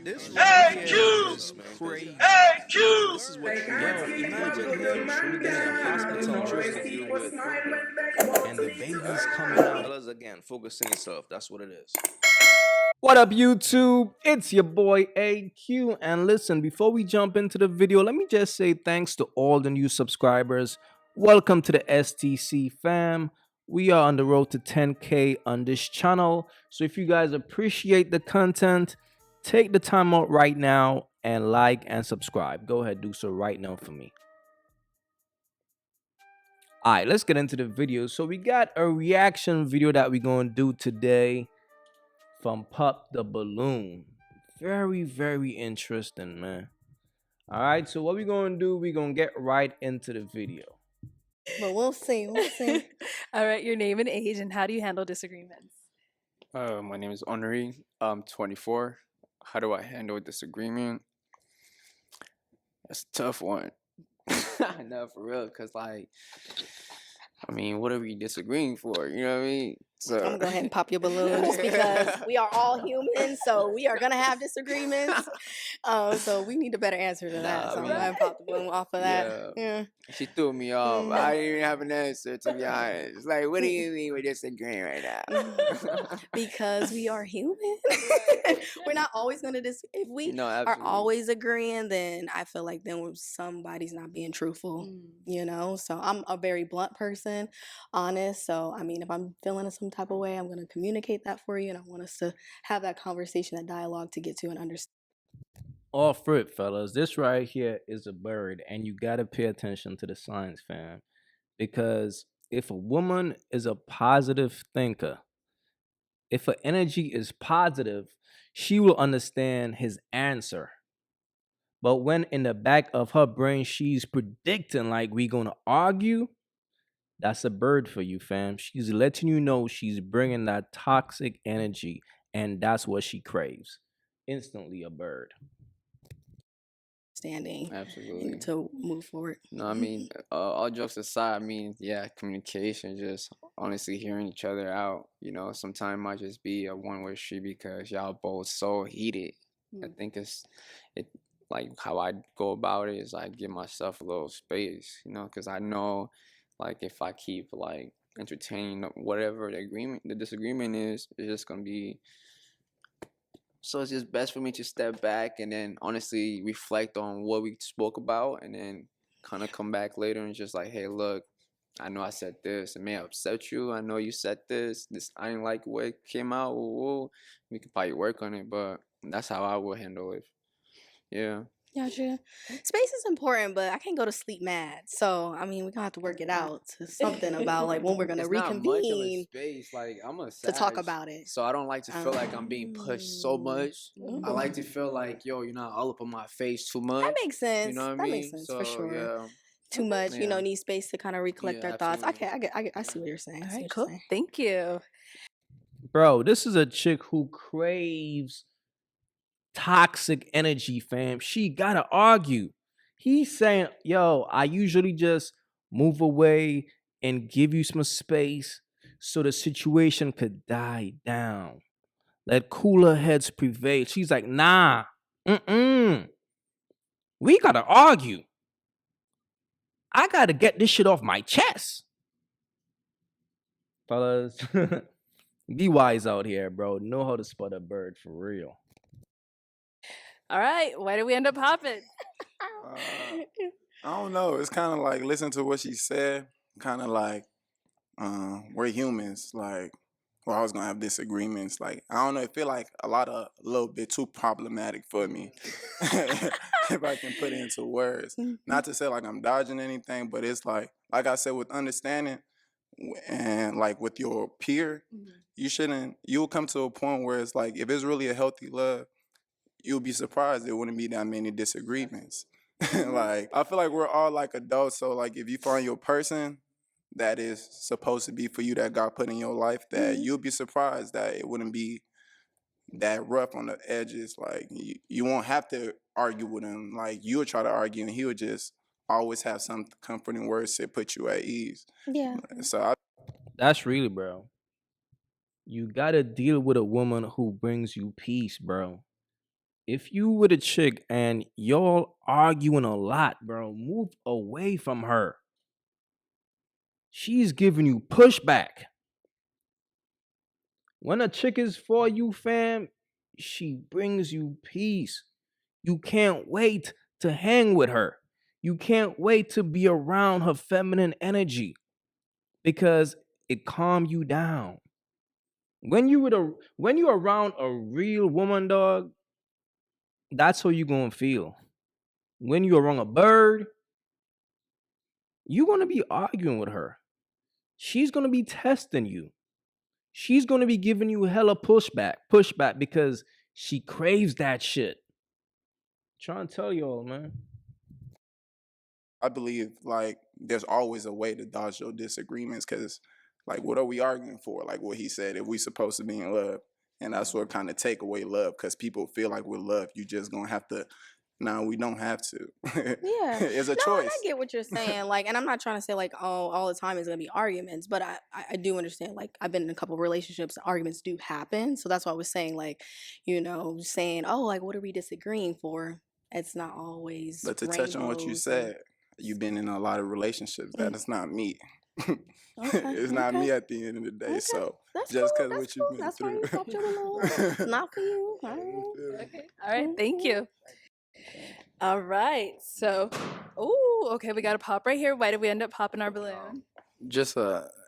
This right here is crazy. AyeQ! This is what, yo, imagine him being in a hospital room to deal with, and the baby's coming out. Fellas, again, focus on yourself. That's what it is. What up, YouTube? It's your boy AyeQ. And listen, before we jump into the video, let me just say thanks to all the new subscribers. Welcome to the STC fam. We are on the road to 10K on this channel. So if you guys appreciate the content, take the time out right now and like and subscribe. Go ahead, do so right now for me. All right, let's get into the video. So we got a reaction video that we're going to do today from Pop the Balloon. Very, very interesting, man. All right, so what we're going to do, we're going to get right into the video. But we'll see. We'll see. All right, your name and age, and how do you handle disagreements? My name is Henri. I'm 24. How do I handle a disagreement? That's a tough one. No, for real, because, what are we disagreeing for? You know what I mean? I'm gonna go ahead and pop your balloon just because we are all human, so we are gonna have disagreements. So we need a better answer than that. So I'm gonna pop the balloon off of that. Yeah. She threw me off. I didn't even have an answer, to be honest. Like, what do you mean we're disagreeing right now? Because we are human. We're not always gonna if we are absolutely. always agreeing, then I feel like then somebody's not being truthful. You know. So I'm a very blunt person, honest. So I mean, if I'm feeling some type of way, I'm going to communicate that for you, and I want us to have that conversation, that dialogue, to get to an understanding. Off rip, fellas, this right here is a bird, and you got to pay attention to the signs, fam. Because if a woman is a positive thinker, if her energy is positive, she will understand his answer. But when in the back of her brain, she's predicting like we gonna argue, that's a bird for you, fam. She's letting you know she's bringing that toxic energy, and that's what she craves. Instantly a bird. Standing Absolutely. to move forward. No, all jokes aside, communication, just honestly hearing each other out. Sometimes might just be a one-way street because y'all both so heated. I think it like how I go about it is I give myself a little space, because I know, like, if I keep like entertaining whatever the disagreement is, it's just gonna be. So it's just best for me to step back and then honestly reflect on what we spoke about, and then kind of come back later and just like, hey, look, I know I said this. It may upset you. I know you said this. I didn't like the way it came out. Ooh. We could probably work on it, but that's how I will handle it. Yeah. Gotcha. Space is important, but I can't go to sleep mad. So I mean, we're gonna have to work it out to something about like when we're gonna reconvene. Space. Like, I'm a to talk about it. So I don't like to feel like I'm being pushed so much. I like to feel like, yo, you're not all up on my face too much. That makes sense. You know what I that mean? makes sense So, for sure. Yeah. Too much, need space to kind of recollect Yeah, our thoughts. absolutely. Okay, I see what you're saying. All right, cool. Thank you. Bro, this is a chick who craves toxic energy, fam. She gotta argue. He's saying, yo, I usually just move away and give you some space so the situation could die down. Let cooler heads prevail. She's like, nah, we gotta argue. I gotta get this shit off my chest. Fellas, be wise out here, bro. Know how to spot a bird for real. All right, why did we end up hopping? I don't know. It's kind of like listen to what she said. Kind of like we're humans. Like we're always gonna have disagreements. Like I don't know. It feel like a little bit too problematic for me. If I can put it into words. Not to say like I'm dodging anything, but it's like I said, with understanding and like with your peer, you'll come to a point where it's like if it's really a healthy love, you'll be surprised there wouldn't be that many disagreements. Like I feel like we're all like adults, so like if you find your person that is supposed to be for you, that God put in your life, that you'll be surprised that it wouldn't be that rough on the edges. Like you won't have to argue with him. Like you'll try to argue and he'll just always have some comforting words to put you at ease. Yeah. So That's really, bro. You gotta deal with a woman who brings you peace, bro. if you with a chick and y'all arguing a lot, bro, move away from her. She's giving you pushback. When a chick is for you, fam, she brings you peace. You can't wait to hang with her. You can't wait to be around her feminine energy because it calms you down. When you're around a real woman, dog, that's how you gonna feel. When you're around a bird, you're gonna be arguing with her. She's gonna be testing you. She's gonna be giving you hella pushback because she craves that shit. Trying to tell y'all, man. I believe like there's always a way to dodge your disagreements because like what are we arguing for? Like what he said, if we supposed to be in love. And that's what kind of take away love because people feel like with love, you just gonna have to. No, we don't have to. Yeah. It's a No, and choice. I get what you're saying. Like, and I'm not trying to say like, oh, all the time is gonna be arguments, but I do understand. Like, I've been in a couple of relationships, arguments do happen. So that's why I was saying, like, saying, oh, like, what are we disagreeing for? It's not always. But to touch on what you said, you've been in a lot of relationships. That is not me. It's not me at the end of the day. Okay. So That's just cool. because That's what you've cool. been That's why through. you stopped your little. It's not for you. All right. Okay. All right. Thank you. All right. So, okay, we got a pop right here. Why did we end up popping our balloon? Just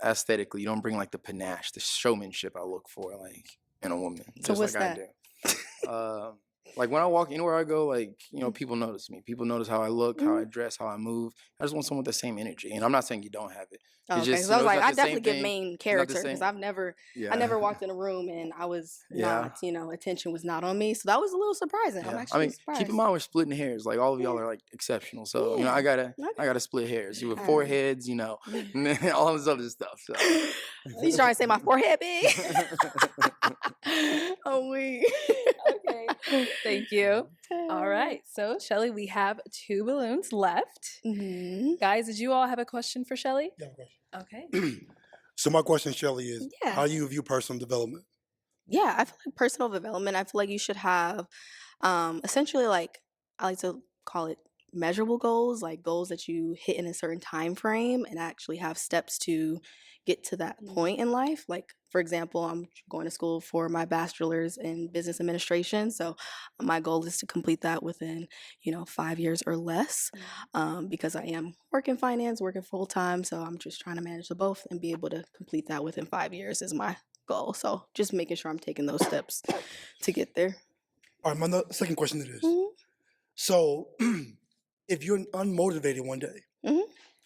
aesthetically, you don't bring like the panache, the showmanship I look for, like in a woman. So just what's like that? I do. Like when I walk anywhere I go, like people notice me. People notice how I look, how I dress, how I move. I just want someone with the same energy, and I'm not saying you don't have it. Okay, just, so I was like, it's not I the same definitely give thing. main It's not the character because same- I never walked in a room and I was Yeah. not, attention was not on me. So that was a little surprising. I'm Yeah. actually surprised. Keep in mind we're splitting hairs. Like all of y'all are like exceptional. So Yeah. I gotta Okay. split hairs. You with All four right. heads, and then all this other stuff. So He's trying to say my forehead big. Oh, we. Okay. Thank you. All right. So, Shelly, we have 2 balloons left. Mm-hmm. Guys, did you all have a question for Shelly? Yeah, question. Okay. So my question, Shelly, is Yeah. how do you view personal development? Yeah, I feel like personal development, I feel like you should have essentially like I like to call it measurable goals, like goals that you hit in a certain time frame and actually have steps to get to that point in life. Like for example, I'm going to school for my bachelor's in business administration, so my goal is to complete that within 5 years or less, because I am working finance, working full time, so I'm just trying to manage the both and be able to complete that within 5 years is my goal. So just making sure I'm taking those steps to get there. All right, my second question is, Mhm. so if you're unmotivated one day, Mhm.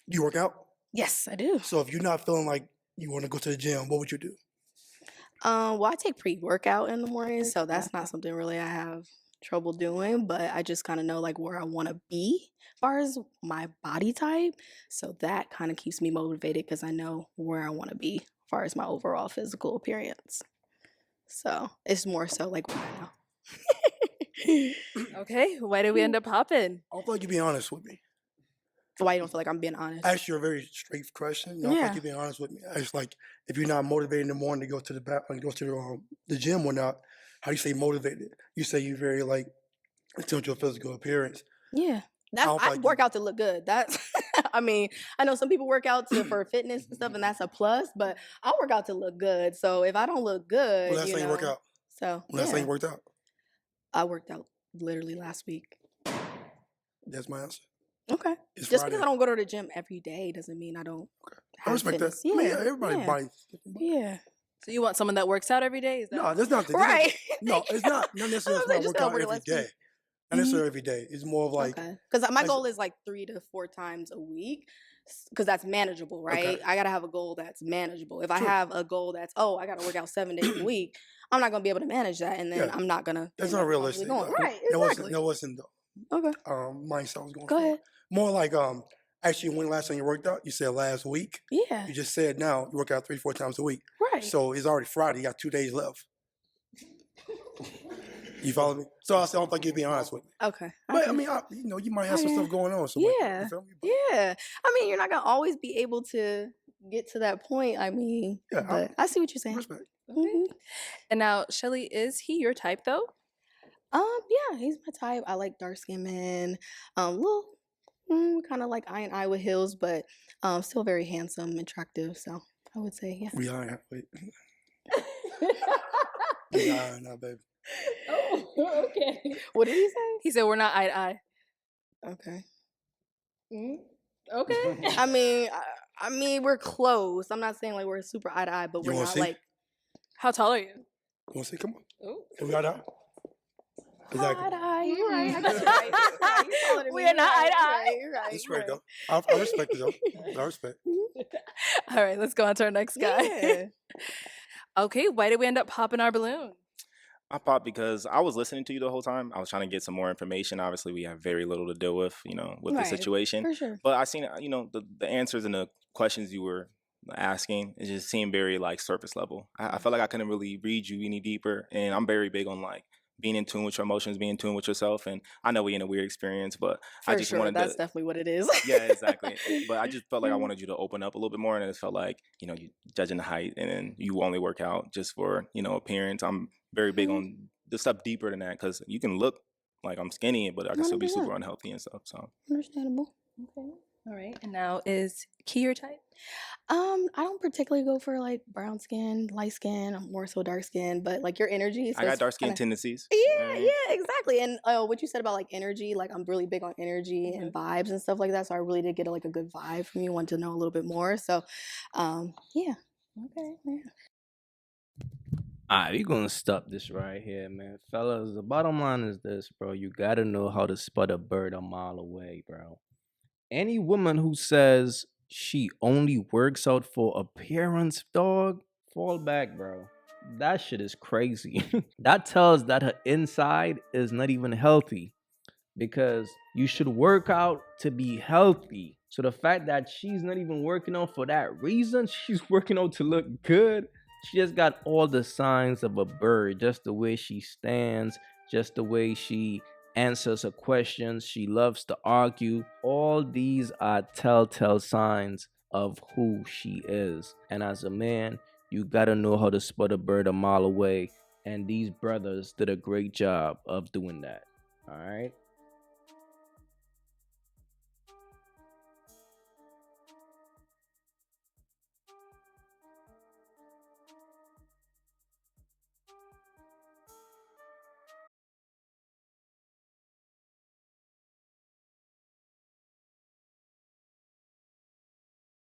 do you work out? Yes, I do. So if you're not feeling like you want to go to the gym, what would you do? Well, I take pre-workout in the morning, so that's not something really I have trouble doing, but I just kind of know like where I want to be as far as my body type. So that kind of keeps me motivated because I know where I want to be as far as my overall physical appearance. So it's more so like what I know. Okay. Why did we end up popping? I don't feel like you're being honest with me. Why you don't feel like I'm being honest? I asked you a very straight question. I don't feel Yeah. like you're being honest with me. I was like, if you're not motivated in the morning to go to the gym or not, how do you say motivated? You say you're very like into your physical appearance. Yeah. don't I like work you- out to look good. That's I mean, I know some people work out for fitness and stuff, and that's a plus, but I work out to look good. So if I don't look good, When last time you work out? So When last time yeah, you worked out? I worked out literally last week. That's my answer. Okay. It's Just Friday. because I don't go to the gym every day doesn't mean I don't I have respect fitness. that. I mean, yeah, everybody's yeah. body's Yeah. So you want someone that works out every day? Is that No, that's not the Right. No, it's not necessarily I was like, it's just not gotta work work out every less day. week. Not necessarily every day. It's more of like Okay. Because my I s- goal is like 3 to 4 times a week. Because that's manageable, right? Okay. I gotta have a goal that's manageable. If I True. have a goal that's I gotta work out 7 days a week, I'm not gonna be able to manage that, and then Yeah. I'm not gonna. that's end not up realistic. Going. Right. That Exactly. wasn't the Okay. mindset I was going Go for. ahead. More like actually when last time you worked out, you said last week. Yeah. You just said now you work out 3 to 4 times a week. Right. So it's already Friday, you got 2 days left. You follow me? So I said I don't think you're being honest with me. Okay. But Okay. I mean, you might have some Okay. stuff going on. So like, Yeah. you feel me? But, Yeah. I mean, you're not gonna always be able to get to that point. I mean, Yeah, but I see what you're saying. respect. Mhm. And now, Shelly, is he your type though? Yeah, he's my type. I like dark skinned men. Little, kind of like eye and eye with heels, but still very handsome, attractive. So I would say, yeah. We are. Wait. We are now, baby. Oh, okay. What did he say? He said we're not eye to eye. Okay. Okay. I mean, we're close. I'm not saying like we're super eye to eye, but You we're wanna not see? like How tall are you? You want to see? Come on. Oh. We got out. Exactly. eye to eye. You're right. I guess you're right. You're right. You're taller than We me. are not eye to eye. You're right. That's You're right, right. though. I respect it, though. I respect. All right, let's go on to our next guy. Yeah. Okay, why did we end up popping our balloon? I popped because I was listening to you the whole time. I was trying to get some more information. Obviously, we have very little to deal with, with the Right, situation. for sure. But I seen, the answers and the questions you were asking, it just seemed very like surface level. I felt like I couldn't really read you any deeper. And I'm very big on like being in tune with your emotions, being in tune with yourself. And I know we're in a weird experience, but I For just sure. wanted That's to. definitely what it is. Yeah, exactly. But I just felt like I wanted you to open up a little bit more, and it felt like you judging the height, and then you only work out just for appearance. I'm very big on the stuff deeper than that because you can look like I'm skinny, but I can still be 100%. super unhealthy and stuff. So Understandable. Okay. All right. And now is Key your type? I don't particularly go for like brown skin, light skin. I'm more so dark skin, but like your energy. So I got it's dark skin kinda- tendencies. Yeah, Right? yeah, exactly. And what you said about like energy, like I'm really big on energy and vibes and stuff like that. So I really did get like a good vibe from you. Want to know a little bit more. So, yeah. Okay. Yeah. Alright, we gonna stop this right here, man. Fellas, the bottom line is this, bro. You gotta know how to spot a bird a mile away, bro. Any woman who says she only works out for appearance, dog, fall back, bro. That shit is crazy. That tells that her inside is not even healthy because you should work out to be healthy. So the fact that she's not even working out for that reason, she's working out to look good. She just got all the signs of a bird, just the way she stands, just the way she answers her questions. She loves to argue. All these are telltale signs of who she is. And as a man, you gotta know how to spot a bird a mile away. And these brothers did a great job of doing that. All right.